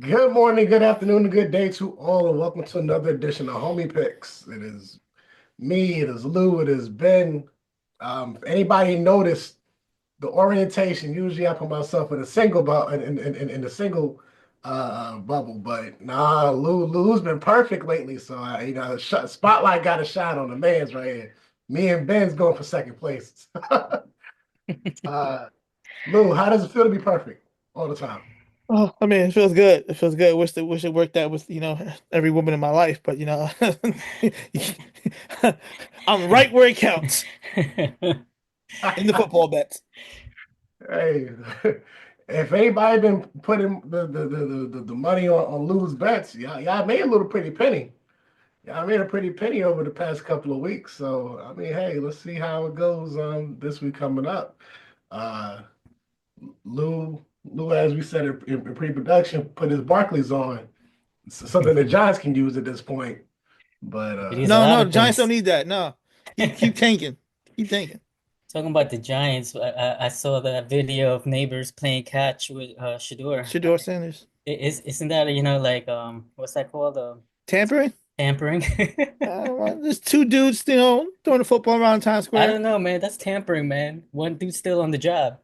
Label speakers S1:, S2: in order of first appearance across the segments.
S1: Good morning, good afternoon, and good day to all, and welcome to another edition of Homie Picks. It is me, it is Lou, it is Ben. If anybody noticed the orientation, usually I put myself in a single in the single bubble, but nah, Lou's been perfect lately, so spotlight got a shot on the man's right here. Me and Ben's going for second place. uh, Lou, how does it feel to be perfect all the time?
S2: Oh, I mean, it feels good. It feels good. Wish it worked out with, every woman in my life, but I'm right where it counts in the football bets.
S1: Hey, if anybody been putting the money on Lou's bets, y'all made a little pretty penny. Y'all made a pretty penny over the past couple of weeks. So I mean, hey, let's see how it goes this week coming up. Uh Lou, as we said in pre-production, put his Barclays on. It's something the Giants can use at this point. But
S3: It is a
S2: No,
S3: lot
S2: no, the
S3: of
S2: Giants don't
S3: things.
S2: need that. No, keep tanking, keep tanking.
S3: Talking about the Giants, I saw that video of neighbors playing catch with Shador.
S2: Shador Sanders
S3: Isn't that, like, what's that called?
S2: tampering.
S3: Tampering?
S2: There's two dudes, throwing the football around Times
S3: I
S2: Square.
S3: don't know, man. That's tampering, man. One dude's still on the job.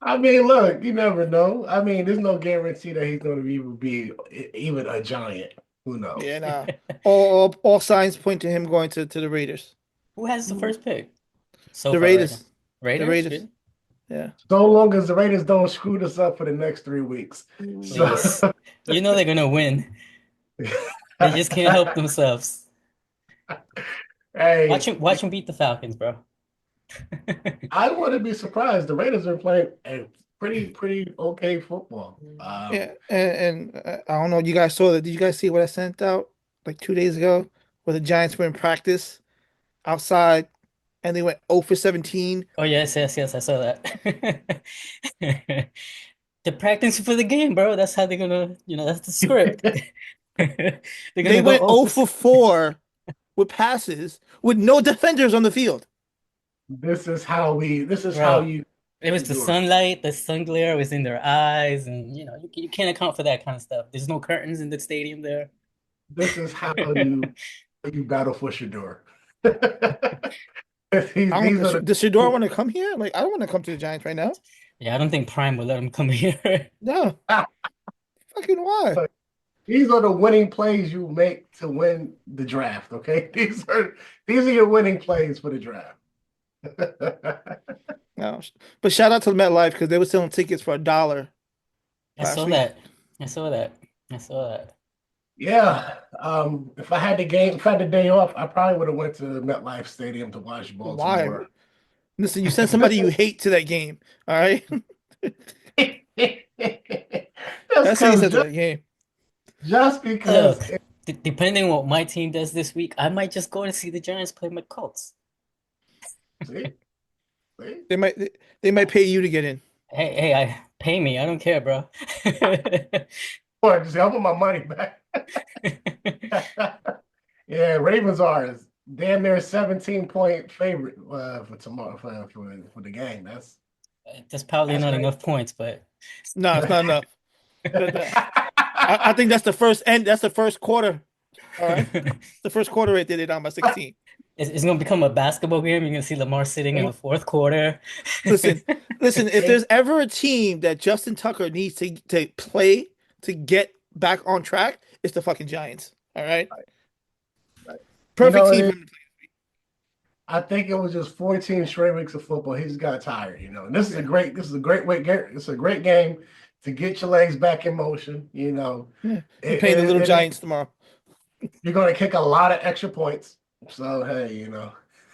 S1: I mean, look, you never know. I mean, there's no guarantee that he's going to be even a Giant. Who
S2: Yeah,
S1: knows?
S2: nah. All signs point to him going to the Raiders.
S3: Who has the first pick so
S2: The
S3: far right now?
S2: Raiders. The
S3: Raiders?
S2: Raiders.
S3: Really?
S2: Yeah.
S1: So long as the Raiders don't screw this up for the next 3 weeks. So,
S3: Please. You know they're gonna win. They just can't help themselves. Watch
S1: hey,
S3: him, watch him beat the Falcons, bro.
S1: I wouldn't be surprised. The Raiders are playing a pretty okay football.
S2: Yeah, and I don't know. You guys saw that? Did you guys see what I sent out like 2 days ago, where the Giants were in practice outside and they went 0 for 17?
S3: Oh yes, yes, yes, I saw that. They're practicing for the game, bro. That's how they're gonna, that's the script. They're
S2: They
S3: gonna go
S2: went
S3: 0
S2: 0
S3: for
S2: for 4 with passes with no defenders on the field.
S1: This is how
S3: bro.
S1: you
S3: It was the
S1: endure.
S3: sunlight, the sun glare was in their eyes, and you can't account for that kind of stuff. There's no curtains in the stadium there.
S1: This is how you battle for Shador.
S2: I don't.
S1: These are the
S2: Does Shador want to come here? Like, I don't want to come to the Giants right now.
S3: Yeah, I don't think Prime will let him come here.
S2: No, fucking why?
S1: these are the winning plays you make to win the draft. Okay, these are your winning plays for the draft.
S2: No, but shout out to MetLife because they were selling tickets for $1
S3: I
S2: last
S3: saw
S2: week.
S3: that. I saw that. I saw that.
S1: Yeah. If I had the day off, I probably would have went to MetLife Stadium to watch
S2: Why?
S1: Baltimore.
S2: Listen, you send somebody you hate to that game. All right,
S1: That's
S2: that's who you
S1: because
S2: sent to that game.
S1: just because
S3: Look, d depending on what my team does this week, I might just go to see the Giants play my Colts.
S1: see, see,
S2: They might they might pay you to get in.
S3: Hey, I pay me. I don't care, bro.
S1: or just help with my money back. Yeah, Ravens are damn near 17-point favorite for tomorrow for the game.
S3: That's probably
S1: That's
S3: not
S1: crazy.
S3: enough points, but
S2: No, it's not enough. I think that's the first end. That's the first quarter. All right, the first quarter rate did it down by 16.
S3: it's gonna become a basketball game. You're gonna see Lamar sitting in the fourth quarter.
S2: Listen, listen. If there's ever a team that Justin Tucker needs to play to get back on track, it's the fucking Giants. All right,
S1: You
S2: perfect
S1: know,
S2: team for him to
S1: I think it was just 14 straight weeks of football. He just got tired. And
S2: play.
S1: this is a great way. It's a great game to get your legs back in motion.
S2: Yeah, you're playing the little Giants tomorrow.
S1: You're going to kick a lot of extra points. So hey,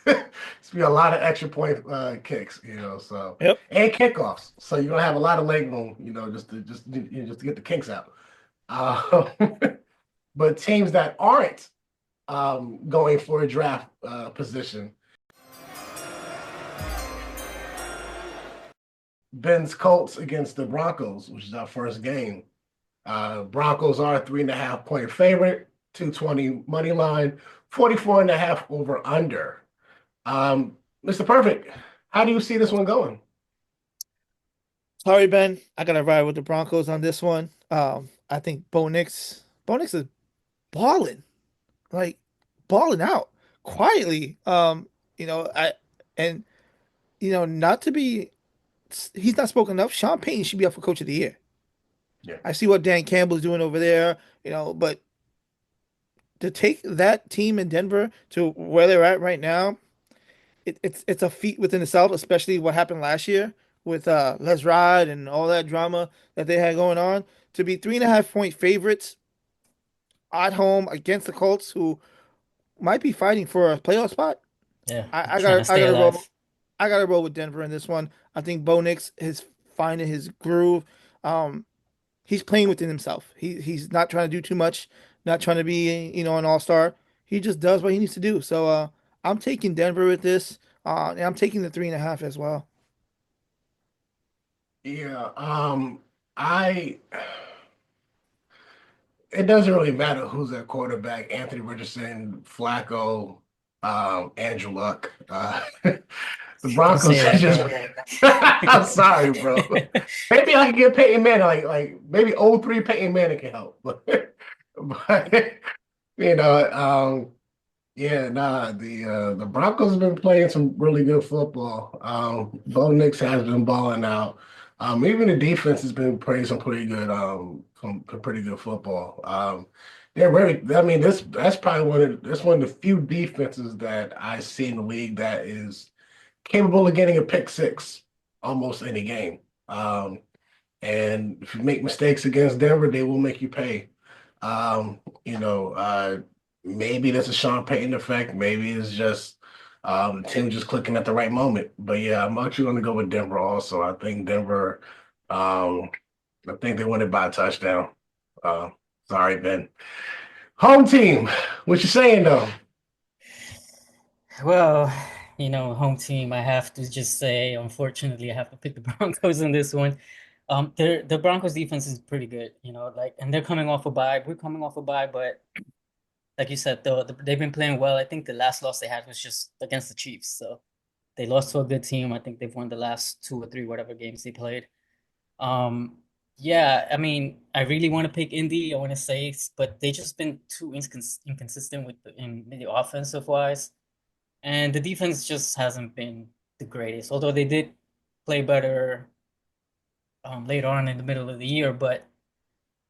S1: it's be a lot of extra point kicks. So
S2: Yep.
S1: and kickoffs. So you're gonna have a lot of leg room. Just to get the kinks out. Uh, but teams that aren't going for a draft position. Ben's Colts against the Broncos, which is our first game. Broncos are a 3.5 point favorite, 220 money line, 44 and a half over under. Mr. Perfect, how do you see this one going?
S2: Sorry, Ben. I gotta ride with the Broncos on this one. I think Bo Nix is balling, like balling out quietly. I and not to be he's not spoken enough. Sean Payton should be up for Coach of the Year.
S1: Yeah.
S2: I see what Dan Campbell's doing over there, but to take that team in Denver to where they're at right now, it's a feat within itself, especially what happened last year with Les Ride and all that drama that they had going on. To be 3.5 point favorites at home against the Colts, who might be fighting for a playoff spot.
S3: Yeah,
S2: I
S3: trying
S2: got
S3: to
S2: I
S3: stay
S2: gotta roll.
S3: alive.
S2: I gotta roll with Denver in this one. I think Bo Nix is finding his groove. Um, he's playing within himself. He's not trying to do too much, not trying to be, an all-star. He just does what he needs to do. So I'm taking Denver with this. And I'm taking the 3.5 as well.
S1: Yeah. I it doesn't really matter who's at quarterback. Anthony Richardson, Flacco, Andrew Luck. The
S3: Don't
S1: Broncos
S3: say
S1: are
S3: that,
S1: just
S3: bro.
S1: I'm sorry, bro. Maybe I can get Peyton Manning, like maybe 03 Peyton Manning can help. But you know, yeah, nah, the Broncos have been playing some really good football. Bo Nix has been balling out. Even the defense has been playing some pretty good football. They're very. I mean, that's probably one of the few defenses that I see in the league that is capable of getting a pick six almost any game. And if you make mistakes against Denver, they will make you pay. Um, you know, uh, Maybe that's a Sean Payton effect. Maybe it's just the team just clicking at the right moment. But yeah, I'm actually going to go with Denver also. Um, I think they won it by a touchdown. Uh, Sorry, Ben. Home team. What you saying though?
S3: Well, home team, I have to just say, unfortunately, I have to pick the Broncos in this one. The Broncos defense is pretty good, and they're coming off a bye. We're coming off a bye, but like you said, they've been playing well. I think the last loss they had was just against the Chiefs, so they lost to a good team. I think they've won the last two or three whatever games they played. Yeah, I mean, I really want to pick Indy. I want to say, but they just been too inconsistent in the offensive wise. And the defense just hasn't been the greatest, although they did play better later on in the middle of the year, but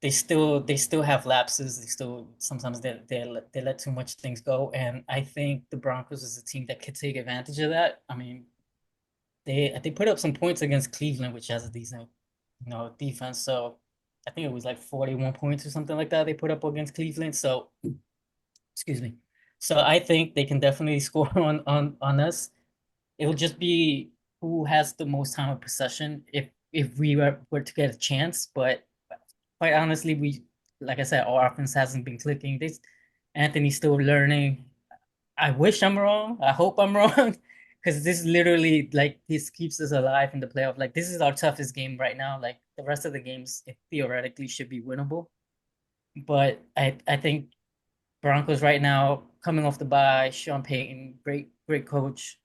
S3: they still have lapses. They still sometimes they let too much things go. And I think the Broncos is a team that could take advantage of that. I mean, they put up some points against Cleveland, which has a decent, defense. So I think it was like 41 points or something like that they put up against Cleveland. So excuse me. So I think they can definitely score on us. It will just be who has the most time of possession if we were to get a chance. But quite honestly, like I said, our offense hasn't been clicking. This Anthony's still learning. I wish I'm wrong. I hope I'm wrong. Because this literally like this keeps us alive in the playoff. Like this is our toughest game right now. Like the rest of the games, it theoretically should be winnable. But I think Broncos right now coming off the bye, Sean Payton, great coach.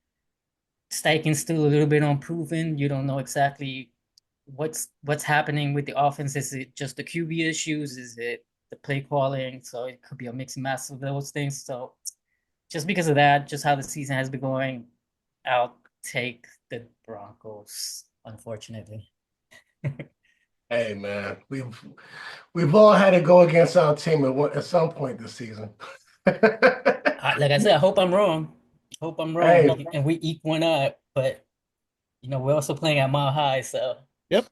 S3: Steichen's still a little bit unproven. You don't know exactly what's happening with the offense. Is it just the QB issues? Is it the play calling? So it could be a mix and match of those things. So just because of that, just how the season has been going, I'll take the Broncos, unfortunately.
S1: Hey man, we've all had to go against our team at some point this season.
S3: Like I said, I hope I'm wrong. Hope I'm wrong,
S1: Hey,
S3: and we eke one up. But we're also playing at Mile High, so
S2: Yep.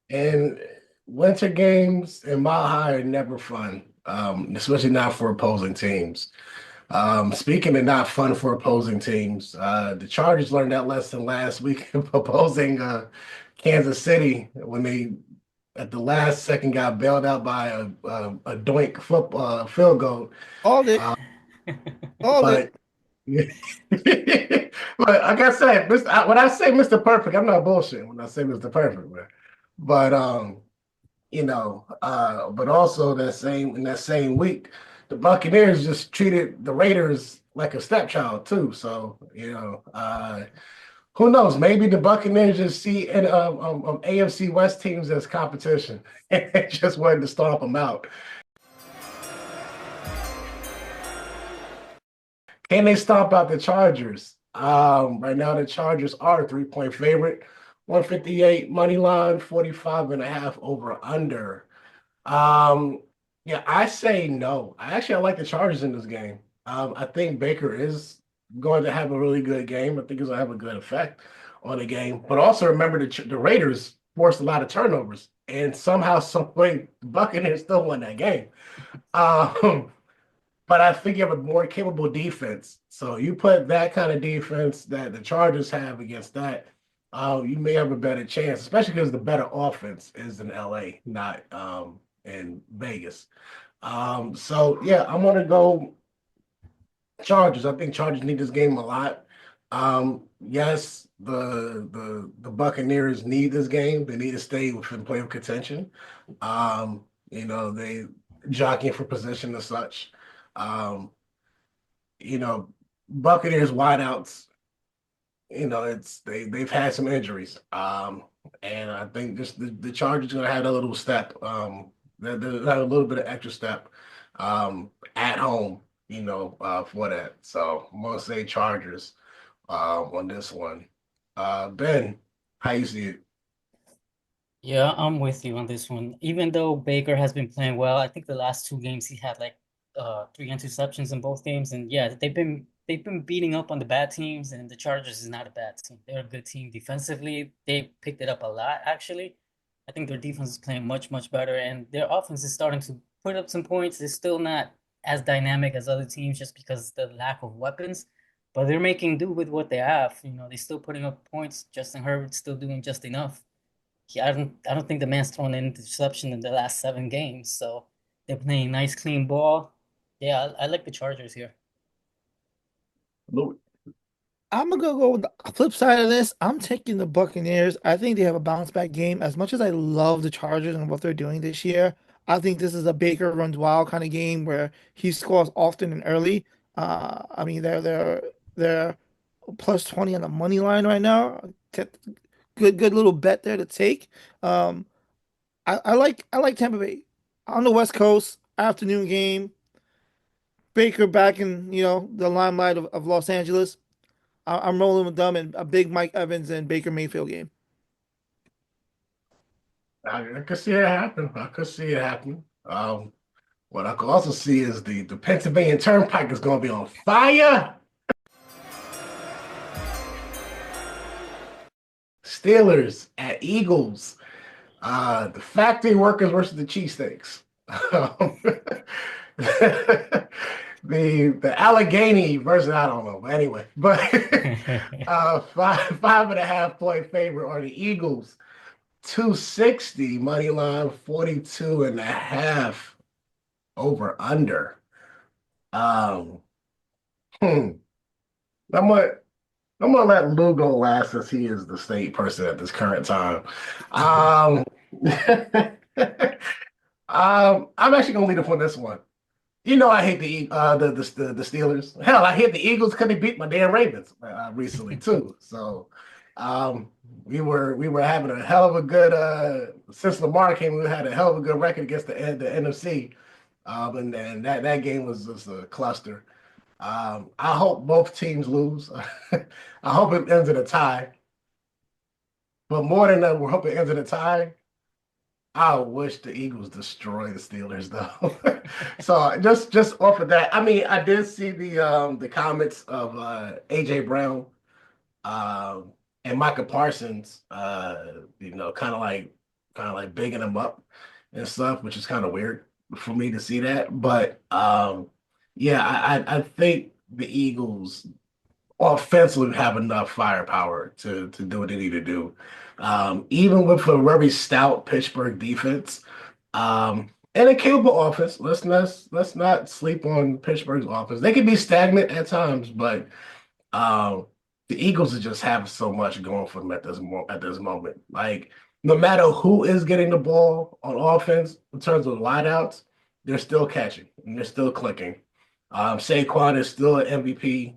S1: and winter games in Mile High are never fun, especially not for opposing teams. Speaking of not fun for opposing teams, the Chargers learned that lesson last week opposing Kansas City when they at the last second got bailed out by a doink football field goal.
S2: All it.
S1: Uh,
S2: All it.
S1: but but like I said, when I say Mr. Perfect, I'm not bullshitting when I say Mr. Perfect, man. But but also in that same week, the Buccaneers just treated the Raiders like a stepchild too. So, Who knows? Maybe the Buccaneers just see and AFC West teams as competition and just wanted to stomp them out. Can they stomp out the Chargers? Right now the Chargers are a 3-point favorite, 158 money line, 45.5 over under. Um, yeah, I say no. I like the Chargers in this game. I think Baker is going to have a really good game. I think he's going to have a good effect on the game. But also remember the Raiders forced a lot of turnovers, and somehow, some way, the Buccaneers still won that game. Um, but I think you have a more capable defense. So you put that kind of defense that the Chargers have against that, you may have a better chance, especially because the better offense is in LA, not in Vegas. So yeah, I'm gonna go Chargers. I think Chargers need this game a lot. Yes, the Buccaneers need this game. They need to stay within play of contention. They jockeying for position and such. Um, you know, Buccaneers wideouts, they've had some injuries. And I think just the Chargers gonna have a little step. They'll have a little bit of extra step at home, for that. So I'm gonna say Chargers on this one. Ben, how you see it?
S3: Yeah, I'm with you on this one. Even though Baker has been playing well, I think the last two games he had like three interceptions in both games, and yeah, they've been beating up on the bad teams, and the Chargers is not a bad team. They're a good team defensively. They picked it up a lot actually. I think their defense is playing much better, and their offense is starting to put up some points. It's still not as dynamic as other teams just because the lack of weapons, but they're making do with what they have. They're still putting up points. Justin Herbert's still doing just enough. I don't think the man's thrown an interception in the last 7 games. So they're playing nice, clean ball. Yeah, I like the Chargers here.
S1: Louis.
S2: I'm gonna go with the flip side of this. I'm taking the Buccaneers. I think they have a bounce back game. As much as I love the Chargers and what they're doing this year, I think this is a Baker runs wild kind of game where he scores often and early. I mean they're plus 20 on the money line right now. Good little bet there to take. Um, I like Tampa Bay on the West Coast afternoon game. Baker back in the limelight of Los Angeles. I'm rolling with them in a big Mike Evans and Baker Mayfield game.
S1: I could see it happen. I could see it happen. What I could also see is the Pennsylvania Turnpike is going to be on fire. Steelers at Eagles. The factory workers versus the cheesesteaks. The Allegheny versus I don't know. But anyway, but 5.5 point favorite are the Eagles. 260 money line, 42.5 over under. Um, hmm. I'm gonna I'm gonna let Lou go last since he is the state person at this current time. Um, I'm actually gonna lead up on this one. I hate the Steelers. Hell, I hate the Eagles because they beat my damn Ravens recently too. So we were having a hell of a good since Lamar came, we had a hell of a good record against the NFC. And then that game was just a cluster. I hope both teams lose. I hope it ends in a tie. But more than that, we're hoping it ends in a tie. I wish the Eagles destroy the Steelers though. So just off of that, I mean, I did see the comments of AJ Brown um, and Micah Parsons, kind of like bigging them up and stuff, which is kind of weird for me to see that. But yeah, I think the Eagles offensively have enough firepower to do what they need to do. Even with a very stout Pittsburgh defense, and a capable offense. Let's not sleep on Pittsburgh's offense. They can be stagnant at times, but um, the Eagles just have so much going for them at this moment. Like no matter who is getting the ball on offense in terms of wideouts, they're still catching and they're still clicking. Saquon is still an MVP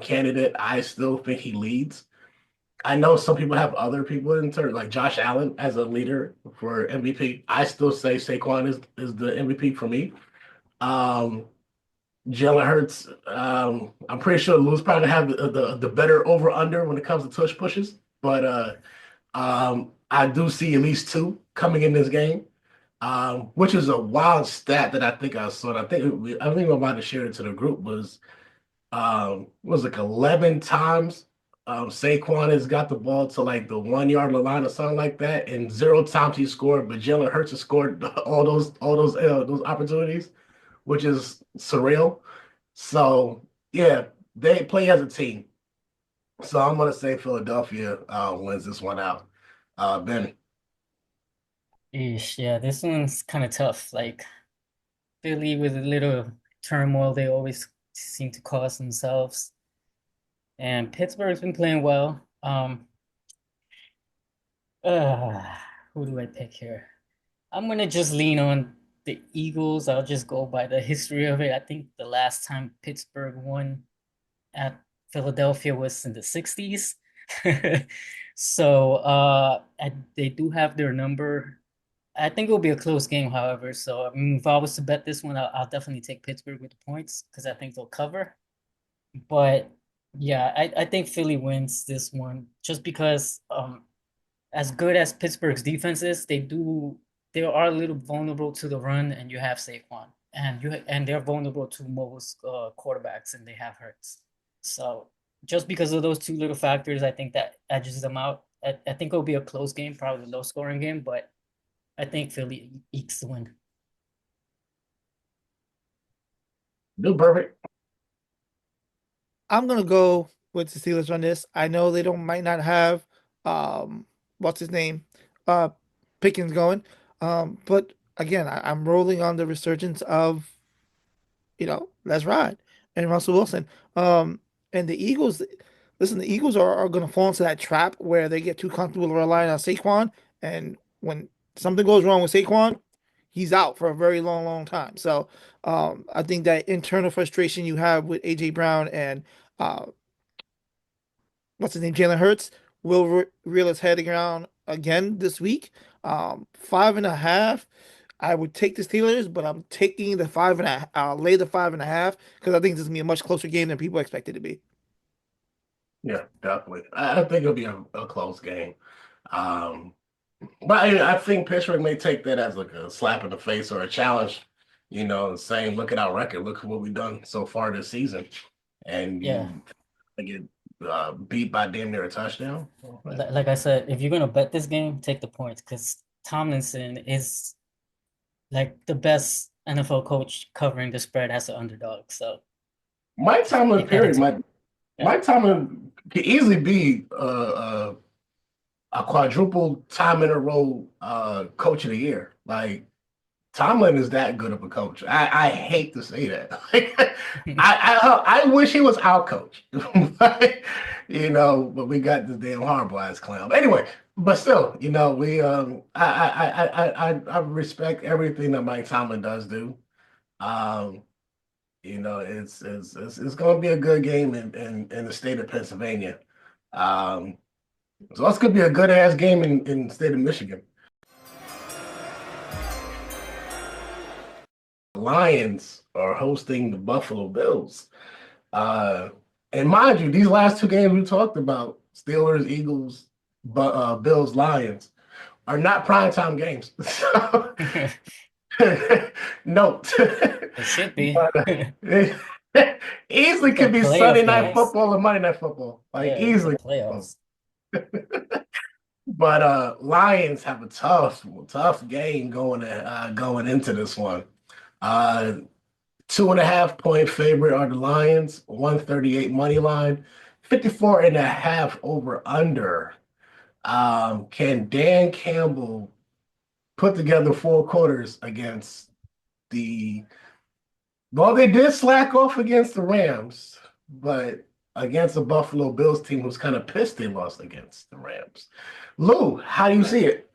S1: candidate. I still think he leads. I know some people have other people in terms like Josh Allen as a leader for MVP. I still say Saquon is the MVP for me. Um, Jalen Hurts, I'm pretty sure Lou's probably have the better over under when it comes to tush pushes, but I do see at least two coming in this game, which is a wild stat that I think I saw. And I think I might have shared it to the group was like 11 times Saquon has got the ball to like the 1 yard line or something like that, and zero times he scored, but Jalen Hurts has scored those opportunities, which is surreal. So yeah, they play as a team. So I'm gonna say Philadelphia wins this one out. Ben,
S3: Eesh, yeah, this one's kind of tough. Like Philly with a little turmoil they always seem to cause themselves. And Pittsburgh's been playing well. Uh, who do I pick here? I'm gonna just lean on the Eagles. I'll just go by the history of it. I think the last time Pittsburgh won at Philadelphia was in the 60s. So they do have their number. I think it will be a close game, however. So I mean, if I was to bet this one, I'll definitely take Pittsburgh with the points because I think they'll cover. But yeah, I think Philly wins this one just because as good as Pittsburgh's defense is, they are a little vulnerable to the run, and you have Saquon, and they're vulnerable to most quarterbacks, and they have Hurts. So just because of those two little factors, I think that edges them out. I think it'll be a close game, probably a low scoring game, but I think Philly ekes the win.
S1: do perfect.
S2: I'm gonna go with the Steelers on this. I know they don't might not have what's his name? Uh Pickens going. But again, I'm rolling on the resurgence of, let's ride. And Russell Wilson. And the Eagles, listen, the Eagles are gonna fall into that trap where they get too comfortable relying on Saquon. And when something goes wrong with Saquon, he's out for a very long, long time. So I think that internal frustration you have with AJ Brown and uh, what's his name, Jalen Hurts, will reel his head around again this week. 5.5. I would take the Steelers, but I'm taking the 5.5. I'll lay the 5.5 because I think this is gonna be a much closer game than people expect it to be.
S1: Yeah, definitely. I think it'll be a close game. Um, but I think Pittsburgh may take that as like a slap in the face or a challenge, saying, look at our record, look at what we've done so far this season. And
S3: Yeah,
S1: you get beat by damn near a touchdown.
S3: like I said, if you're gonna bet this game, take the points because Tomlinson is like the best NFL coach covering the spread as an underdog. So
S1: Mike Tomlin
S3: take that
S1: period
S3: into
S1: might
S3: yeah.
S1: Mike Tomlin could easily be a quadruple time in a row coach of the year. Like Tomlin is that good of a coach. I hate to say that. Like, I wish he was our coach, but, but we got this damn Harbaugh as clown. Anyway, but still, we I respect everything that Mike Tomlin does do. Um, it's going to be a good game in the state of Pennsylvania. Um, so that's going to be a good ass game in the state of Michigan. Lions are hosting the Buffalo Bills. Uh, and mind you, these last two games we talked about, Steelers, Eagles, Bills, Lions, are not primetime games. So, note.
S3: It should be.
S1: But, it easily
S3: The
S1: could be Sunday
S3: playoff
S1: night
S3: games.
S1: football and Monday night football. Like
S3: Yeah, the
S1: easily.
S3: playoffs.
S1: But Lions have a tough game going into this one. Uh 2.5 point favorite are the Lions, 138 money line, 54 and a half over under. Can Dan Campbell put together 4 quarters against the well, they did slack off against the Rams, but against the Buffalo Bills team who's kind of pissed they lost against the Rams. Lou, how do you see it?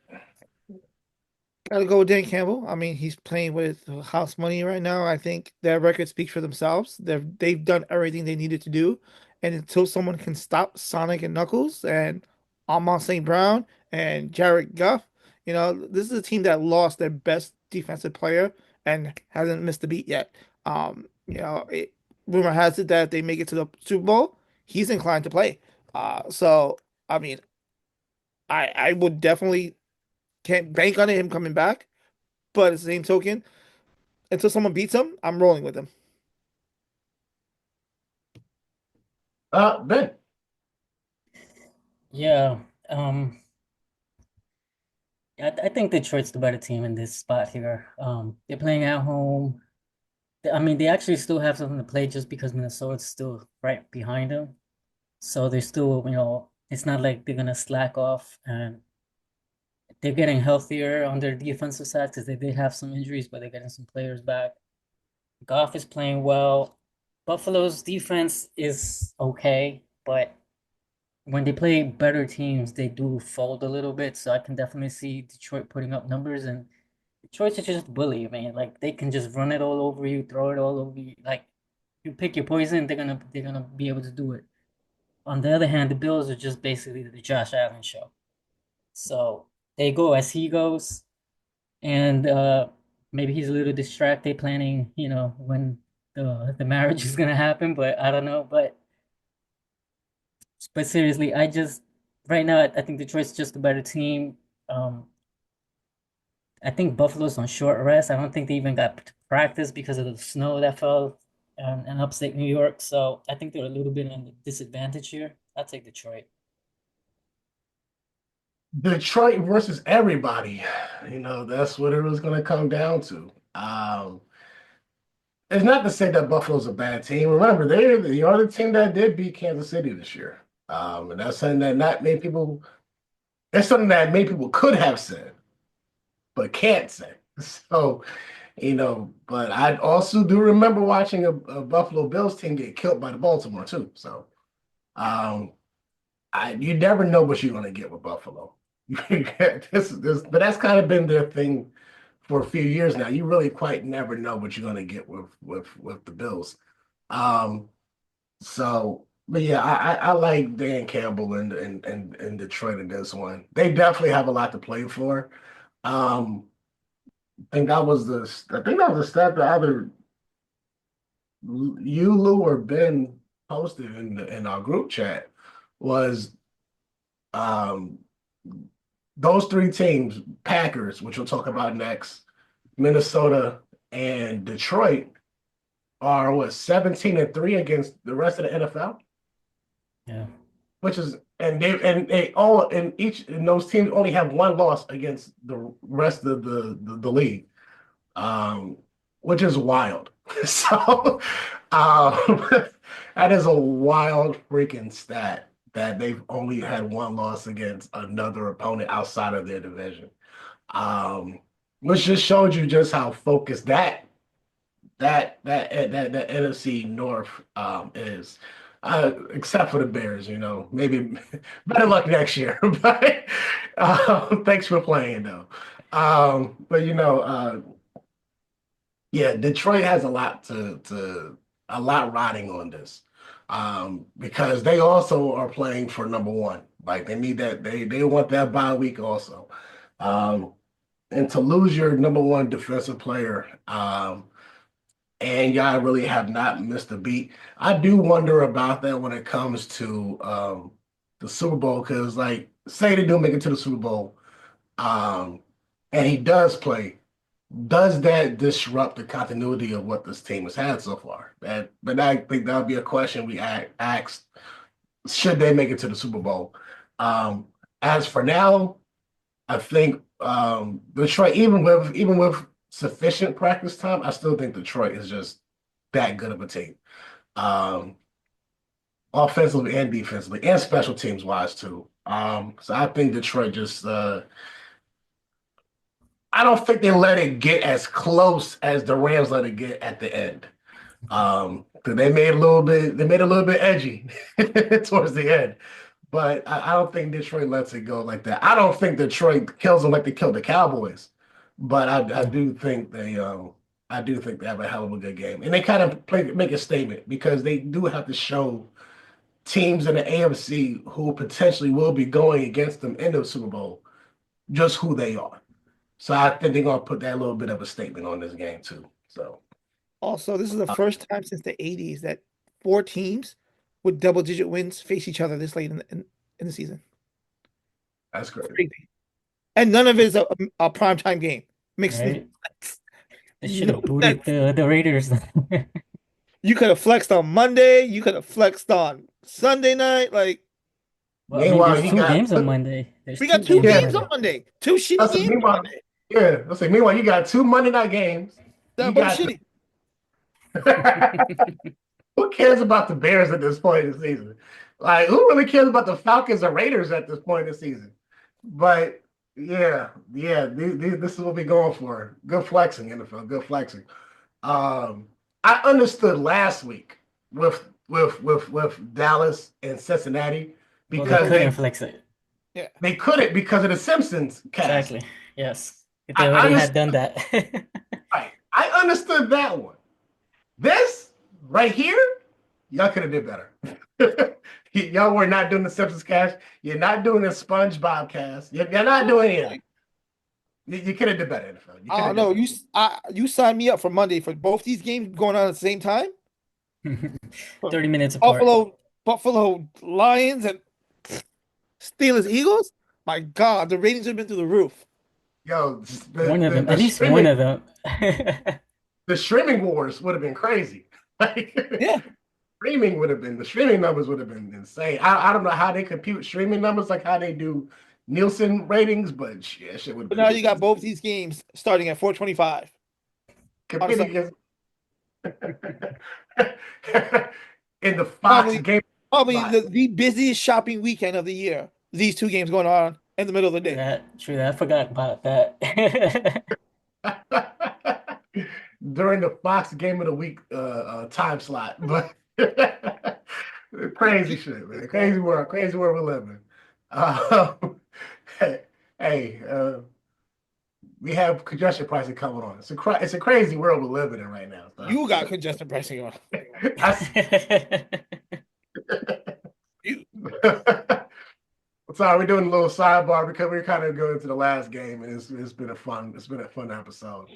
S2: Gotta go with Dan Campbell. I mean, he's playing with house money right now. I think their records speak for themselves. They've done everything they needed to do, and until someone can stop Sonic and Knuckles, and Amon St. Brown and Jared Goff. This is a team that lost their best defensive player and hasn't missed a beat yet. Rumor has it that if they make it to the Super Bowl, he's inclined to play. So I mean, I would definitely can't bank on him coming back, but at the same token, until someone beats him, I'm rolling with him.
S1: Ben.
S3: Yeah. Um, I think Detroit's the better team in this spot here. They're playing at home. I mean, they actually still have something to play just because Minnesota's still right behind them. So they're still, it's not like they're gonna slack off, and they're getting healthier on their defensive side because they did have some injuries, but they're getting some players back. Goff is playing well. Buffalo's defense is okay, but when they play better teams, they do fold a little bit. So I can definitely see Detroit putting up numbers, and Detroit's just bully, man. Like they can just run it all over you, throw it all over you. Like you pick your poison, they're gonna be able to do it. On the other hand, the Bills are just basically the Josh Allen show. So they go as he goes, and maybe he's a little distracted planning, when the marriage is gonna happen, but I don't know. But seriously, I just right now I think Detroit's just a better team. Um, I think Buffalo's on short rest. I don't think they even got to practice because of the snow that fell in upstate New York. So I think they're a little bit on the disadvantage here. I'll take Detroit.
S1: Detroit versus everybody. That's what it was going to come down to. It's not to say that Buffalo's a bad team. Remember, they're the other team that did beat Kansas City this year. And that's something that not many people, that's something that many people could have said, but can't say. So, but I also do remember watching a Buffalo Bills team get killed by the Baltimore too. So, um, you never know what you're going to get with Buffalo. But that's kind of been their thing for a few years now. You really quite never know what you're going to get with the Bills. Um, but yeah, I like Dan Campbell and Detroit in this one. They definitely have a lot to play for. Um, I think that was the stat that either you, Lou, or Ben posted in our group chat was um those three teams, Packers, which we'll talk about next, Minnesota and Detroit, are what 17-3 against the rest of the NFL,
S3: Yeah.
S1: which is they all in those teams only have one loss against the rest of the league, um, which is wild. So um, that is a wild freaking stat that they've only had one loss against another opponent outside of their division. Which just showed you just how focused that NFC North is. Except for the Bears, maybe better luck next year. But thanks for playing though. But yeah, Detroit has a lot riding on this. Because they also are playing for number one. Like they need that they want that bye week also. Um, and to lose your number one defensive player, and y'all really have not missed a beat. I do wonder about that when it comes to the Super Bowl, because like say they do make it to the Super Bowl, um, and he does play, does that disrupt the continuity of what this team has had so far? But I think that would be a question we asked, should they make it to the Super Bowl? Um, as for now, I think Detroit, even with sufficient practice time, I still think Detroit is just that good of a team, um, offensively and defensively, and special teams wise too. So I think Detroit just I don't think they let it get as close as the Rams let it get at the end. 'Cause they made it a little bit edgy towards the end. But I don't think Detroit lets it go like that. I don't think Detroit kills them like they killed the Cowboys. But I do think they have a hell of a good game. And they kind of make a statement because they do have to show teams in the AFC who potentially will be going against them in the Super Bowl, just who they are. So I think they're gonna put that little bit of a statement on this game too. So
S2: Also, this is the first time since the 80s that 4 teams with double-digit wins face each other this late in the season.
S1: that's great.
S2: Crazy. And none of it is a primetime game. Makes no
S3: Right? They should
S2: no
S3: have booted
S2: sense.
S3: the Raiders.
S2: You could have flexed on Monday. You could have flexed on Sunday night. Like,
S3: Well, I mean,
S1: Meanwhile,
S3: there's
S1: you
S3: two
S1: got
S3: games on Monday. There's
S2: we
S3: two
S2: got two
S3: games on
S1: yeah.
S2: games on
S3: Monday.
S2: Monday. Two shitty
S1: Listen,
S2: games on
S1: meanwhile,
S2: Monday.
S1: yeah. Let's say meanwhile you got 2 Monday night games.
S2: They're
S1: You
S2: both
S1: got
S2: shitty.
S1: who cares about the Bears at this point in the season? Like, who really cares about the Falcons or Raiders at this point in the season? But yeah, this is what we're going for. Good flexing, NFL. Good flexing. I understood last week with Dallas and Cincinnati
S3: Well, they
S1: because
S3: couldn't flex it.
S2: Yeah.
S1: they couldn't because of the Simpsons cast.
S3: Exactly. Yes. They
S1: I
S3: already had
S1: understood,
S3: done that.
S1: right. I understood that one. This right here, y'all could have did better. Y'all were not doing the Simpsons cast. You're not doing the SpongeBob cast. You're not doing anything. You could have did better, NFL. You could
S2: Oh
S1: have
S2: no,
S1: did better.
S2: you signed me up for Monday for both these games going on at the same time.
S3: 30 minutes apart.
S2: Buffalo Lions and Steelers Eagles. My God, the ratings have been through the roof.
S1: Yo,
S3: One of them, at least one of them.
S1: the streaming wars would have been crazy. Like,
S2: Yeah.
S1: the streaming numbers would have been insane. I don't know how they compute streaming numbers, like how they do Nielsen ratings, but shit would have
S2: But
S1: been.
S2: now you got both these games starting at 4:25.
S1: competing against in the Fox
S2: Probably
S1: game.
S2: probably
S1: Right.
S2: the busiest shopping weekend of the year. These two games going on in the middle of the day.
S3: True that. I forgot about that.
S1: During the Fox game of the week time slot, but crazy shit, man. Crazy world we live in. Hey, we have congestion pricing coming on. It's a crazy world we're living in right now. So.
S2: You got congestion pricing on.
S1: Sorry, we're doing a little sidebar because we're kind of going to the last game, and it's been a fun episode.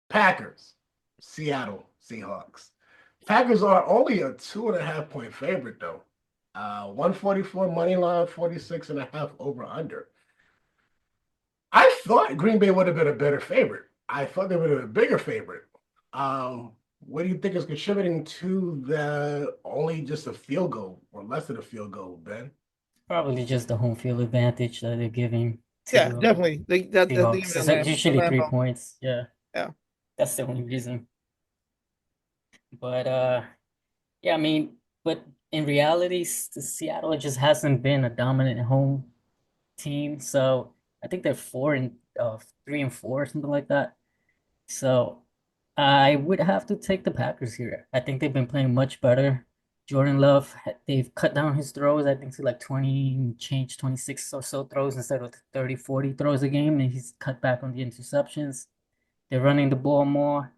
S1: Packers, Seattle Seahawks. Packers are only a 2.5-point favorite though. 144 money line, 46.5 over under. I thought Green Bay would have been a better favorite. I thought they would have been a bigger favorite. What do you think is contributing to the only just a field goal or less than a field goal, Ben?
S3: Probably just the home field advantage that they're giving to
S2: Yeah, definitely. That's
S3: Seahawks. It's usually 3 points. Yeah.
S2: Yeah.
S3: That's the only reason. But yeah, I mean, but in reality, Seattle just hasn't been a dominant home team. So I think they're 3-4, something like that. So I would have to take the Packers here. I think they've been playing much better. Jordan Love, they've cut down his throws, I think, to like 26 or so throws instead of 30, 40 throws a game, and he's cut back on the interceptions. They're running the ball more.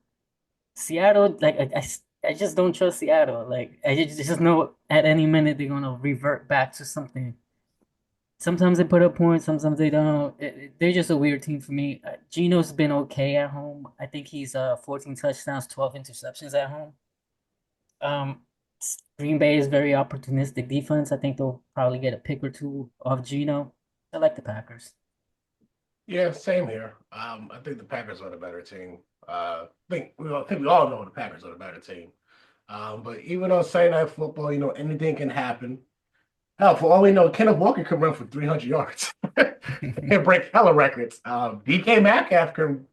S3: Seattle, like I just don't trust Seattle. Like I just know at any minute they're gonna revert back to something. Sometimes they put up points, sometimes they don't. They're just a weird team for me. Geno's been okay at home. I think he's 14 touchdowns, 12 interceptions at home. Green Bay is very opportunistic defense. I think they'll probably get a pick or two off Geno. I like the Packers.
S1: Yeah, same here. I think the Packers are the better team. I think we all know the Packers are the better team. But even on Sunday Night Football, anything can happen. Hell, for all we know, Kenneth Walker could run for 300 yards and break hella records. DK Metcalf can.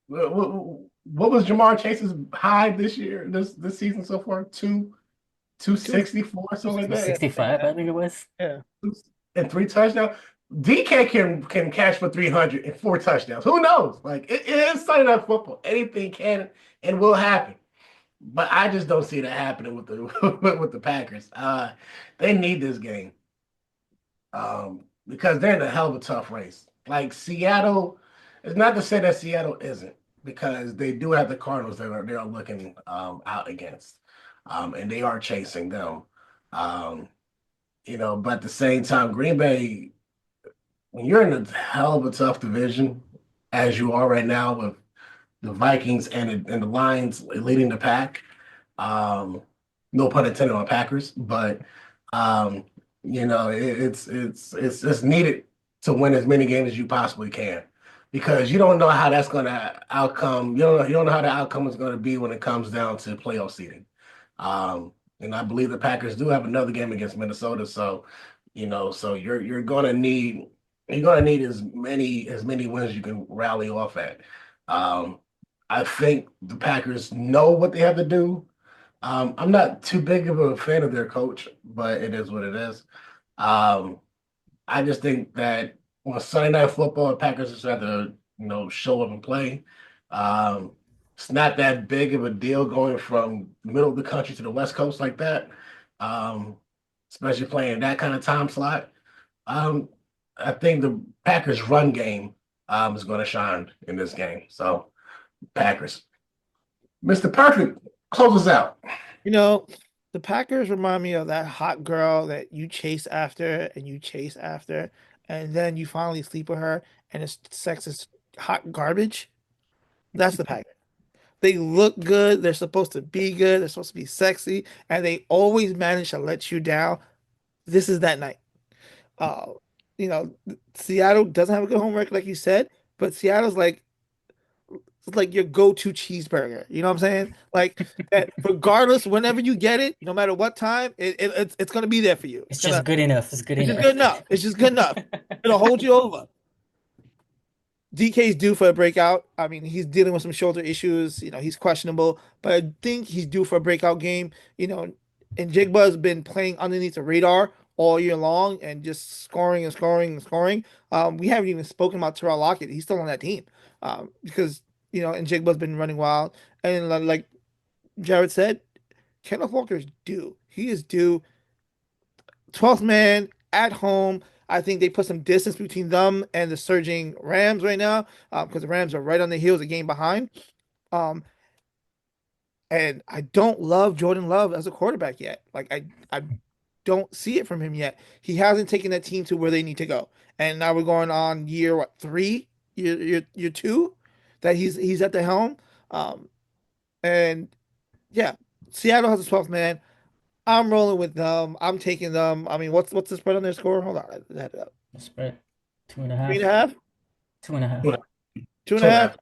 S1: What was Jamar Chase's high this year, this season so far? 264, something like that.
S3: 65, I think it was.
S2: Yeah.
S1: And 3 touchdowns. DK can catch for 300 and 4 touchdowns. Who knows? Like it is Sunday Night Football. Anything can and will happen. But I just don't see that happening with the Packers. They need this game because they're in a hell of a tough race. Like Seattle, it's not to say that Seattle isn't, because they do have the Cardinals that they're looking out against, and they are chasing them. Um, but at the same time, Green Bay, when you're in a hell of a tough division, as you are right now with the Vikings and the Lions leading the pack. Um, no pun intended on Packers, but um, it's needed to win as many games as you possibly can because you don't know how that's going to outcome. You don't know how the outcome is going to be when it comes down to playoff seeding. And I believe the Packers do have another game against Minnesota, so so you're gonna need as many wins you can rally off at. Um, I think the Packers know what they have to do. I'm not too big of a fan of their coach, but it is what it is. Um, I just think that on Sunday Night Football, the Packers just have to, show up and play. Um, it's not that big of a deal going from the middle of the country to the West Coast like that, um, especially playing that kind of time slot. Um, I think the Packers' run game is going to shine in this game. So, Packers. Mr. Perfect, close us out.
S2: You know, the Packers remind me of that hot girl that you chase after and you chase after, and then you finally sleep with her, and it's sex is hot garbage. That's the Packers. They look good. They're supposed to be good. They're supposed to be sexy, and they always manage to let you down. This is that night. Uh, Seattle doesn't have a good home record, like you said, but Seattle's like it's like your go-to cheeseburger. You know what I'm saying? Like that, regardless, whenever you get it, no matter what time, it's gonna be there for you.
S3: It's just good enough. It's good
S2: It's just
S3: enough.
S2: good enough. It's just good enough. It'll hold you over. DK's due for a breakout. I mean, he's dealing with some shoulder issues. He's questionable, but I think he's due for a breakout game. And Jigba's been playing underneath the radar all year long and just scoring and scoring and scoring. We haven't even spoken about Terrell Lockett. He's still on that team because and Jigba's been running wild. And like Jared said, Kenneth Walker's due. He is due. 12th man at home. I think they put some distance between them and the surging Rams right now because the Rams are right on the heels, a game behind. Um, and I don't love Jordan Love as a quarterback yet. Like I don't see it from him yet. He hasn't taken that team to where they need to go. And now we're going on year what, three, year two, that he's at the helm. Um, and yeah, Seattle has a 12th man. I'm rolling with them. I'm taking them. I mean, what's the spread on their score? Hold on, I had it up.
S3: Spread two and a
S2: Three and
S3: half.
S2: a half,
S3: 2.5.
S2: two and a half.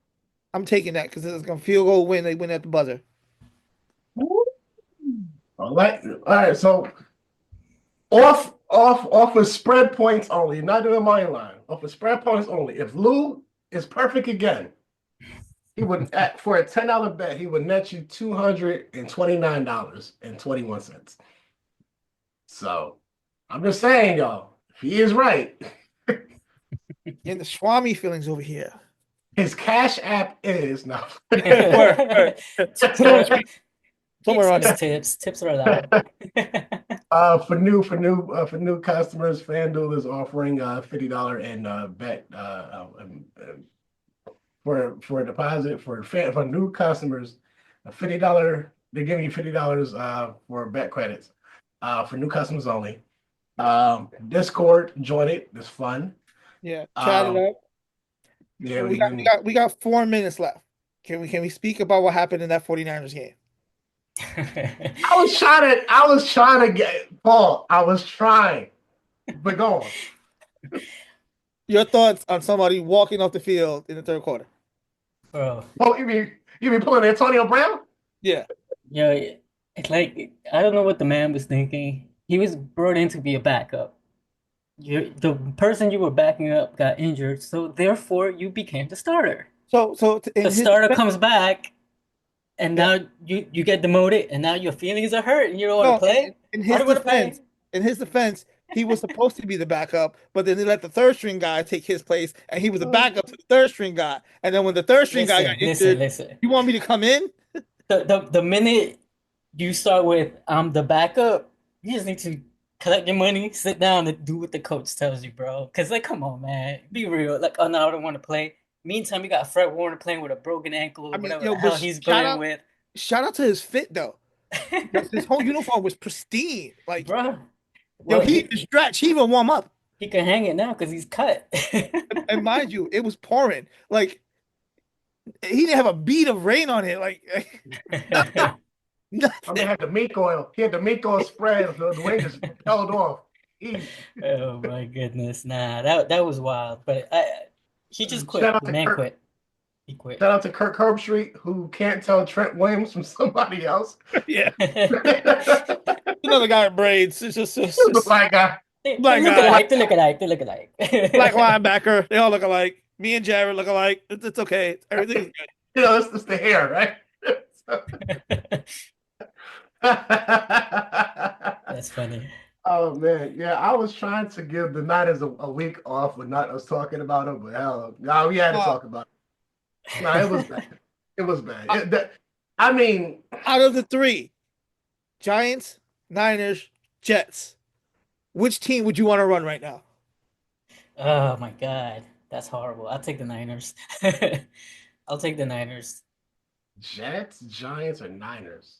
S2: I'm taking that because it's gonna field goal win. They win at the buzzer.
S1: All right. All right. So off of spread points only, not doing money line. Off of spread points only. If Lou is perfect again, he would for a $10 bet, he would net you $229.21. So I'm just saying, y'all, if he is right,
S2: And the Swami feelings over here.
S1: his Cash App is no.
S2: Word. Somewhere on there.
S3: Tips are allowed.
S1: For new customers, FanDuel is offering $50 in bet for a deposit for new customers, a $50. They're giving you $50 for bet credits for new customers only. Discord, join it. It's fun.
S2: Yeah, chat it up.
S1: Yeah,
S2: we got 4 minutes left. Can we speak about what happened in that 49ers game?
S1: I was trying to get Paul. I was trying, but go on.
S2: Your thoughts on somebody walking off the field in the third quarter?
S3: Bro.
S1: Oh, you mean pulling Antonio Brown?
S2: Yeah.
S3: Yeah, it's like I don't know what the man was thinking. He was brought in to be a backup. The person you were backing up got injured, so therefore you became the starter.
S2: So
S3: The starter comes back, and now you get demoted, and now your feelings are hurt, and you don't want to play.
S2: In his defense, he was supposed to be the backup, but then they let the third string guy take his place, and he was a backup to the third string guy. And then when the third string guy got injured,
S3: listen.
S2: You want me to come in?
S3: The minute you start with I'm the backup, you just need to collect your money, sit down, and do what the coach tells you, bro. Because, like, come on, man. Be real. Like, oh, no, I don't want to play. Meantime, you got Fred Warner playing with a broken ankle
S2: I
S3: or
S2: mean,
S3: whatever the
S2: yo, but
S3: hell he's going with.
S2: shout out to his fit though, because his whole uniform was pristine. Like,
S3: Bro,
S2: yo,
S3: well,
S2: he even stretch, he even warm up.
S3: he can hang it now because he's cut.
S2: And mind you, it was pouring. Like, he didn't have a bead of rain on it. Like, nothing,
S1: I mean,
S2: nothing.
S1: had the mink oil. He had the mink oil spread. The wing just held off. Easy.
S3: Oh my goodness, nah, that was wild. But he just
S1: Shout
S3: quit.
S1: out
S3: The
S1: to
S3: man
S1: Kirk.
S3: quit. He quit.
S1: Shout out to Kirk Herbstreit, who can't tell Trent Williams from somebody else.
S2: Yeah,
S1: The
S2: another guy with braids. It's just
S1: black guy.
S3: They
S2: black
S3: look
S2: guy,
S3: alike. They look alike. They look
S2: black
S3: alike.
S2: linebacker. They all look alike. Me and Jared look alike. It's okay. Everything's good.
S1: You know, it's the hair, right?
S3: That's funny.
S1: Oh man, yeah. I was trying to give the Niners a week off with not us talking about it, but hell, no, we had to talk about it. No, it was bad. It was bad. I mean,
S2: Out of the three, Giants, Niners, Jets, which team would you want to run right now?
S3: Oh my God, that's horrible. I'll take the Niners. I'll take the Niners.
S1: Jets, Giants, or Niners?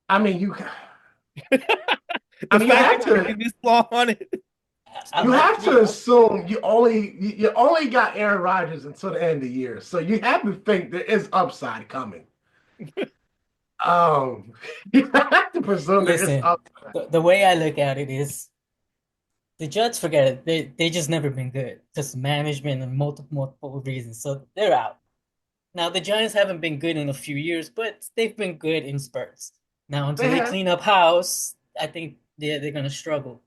S1: I mean, you. I
S2: The
S1: mean, you
S2: fact
S1: have
S2: that you're
S1: to.
S2: this long on it.
S1: You have to assume you only got Aaron Rodgers until the end of the year, so you have to think there is upside coming. Um, you have to presume there is
S3: Listen,
S1: upside.
S3: the way I look at it is the Jets, forget it. They just never been good. Just management and multiple reasons. So they're out. Now the Giants haven't been good in a few years, but they've been good in spurts. Now until
S1: They
S3: they
S1: have.
S3: clean up house, I think they're gonna struggle.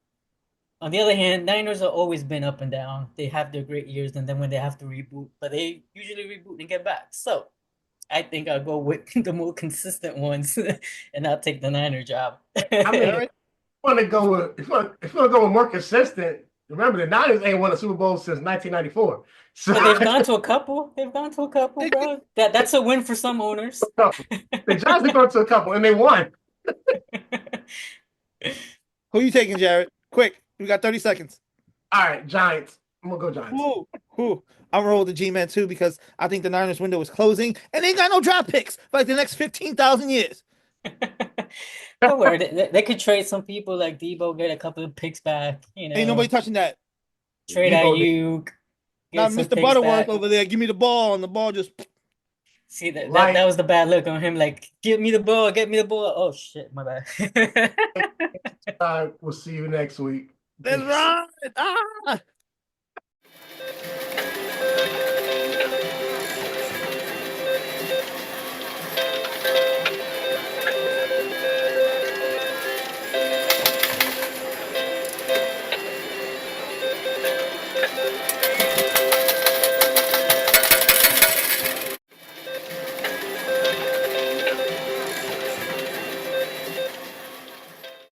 S3: On the other hand, Niners have always been up and down. They have their great years, and then when they have to reboot, but they usually reboot and get back. So I think I'll go with the more consistent ones, and I'll take the Niner job.
S1: I mean,
S2: All
S1: if
S2: right.
S1: you want to go with if you want to go with more consistent, remember the Niners ain't won a Super Bowl since 1994. So
S3: But they've gone to a couple. They've gone to a couple,
S2: They-
S3: bro. That's a win for some owners.
S1: the Giants have gone to a couple and they won.
S2: Who you taking, Jared? Quick, we got 30 seconds.
S1: All right, Giants. I'm gonna go Giants.
S2: Who? I'm rolling with the G-Man too because I think the Niners window is closing and they ain't got no draft picks for like the next 15,000 years.
S3: Don't worry, they could trade some people like Debo, get a couple of picks back.
S2: Ain't nobody touching that.
S3: Trade
S1: Debo,
S3: Ayuk,
S2: Now
S3: get some
S2: Mr.
S3: picks
S2: Butterworth
S3: back.
S2: over there, give me the ball, and the ball just
S3: See that
S1: like
S3: that was the bad look on him. Like, give me the ball, get me the ball. Oh shit, my bad.
S1: we'll see you next week.
S2: that's
S1: Peace.
S2: right. Ah!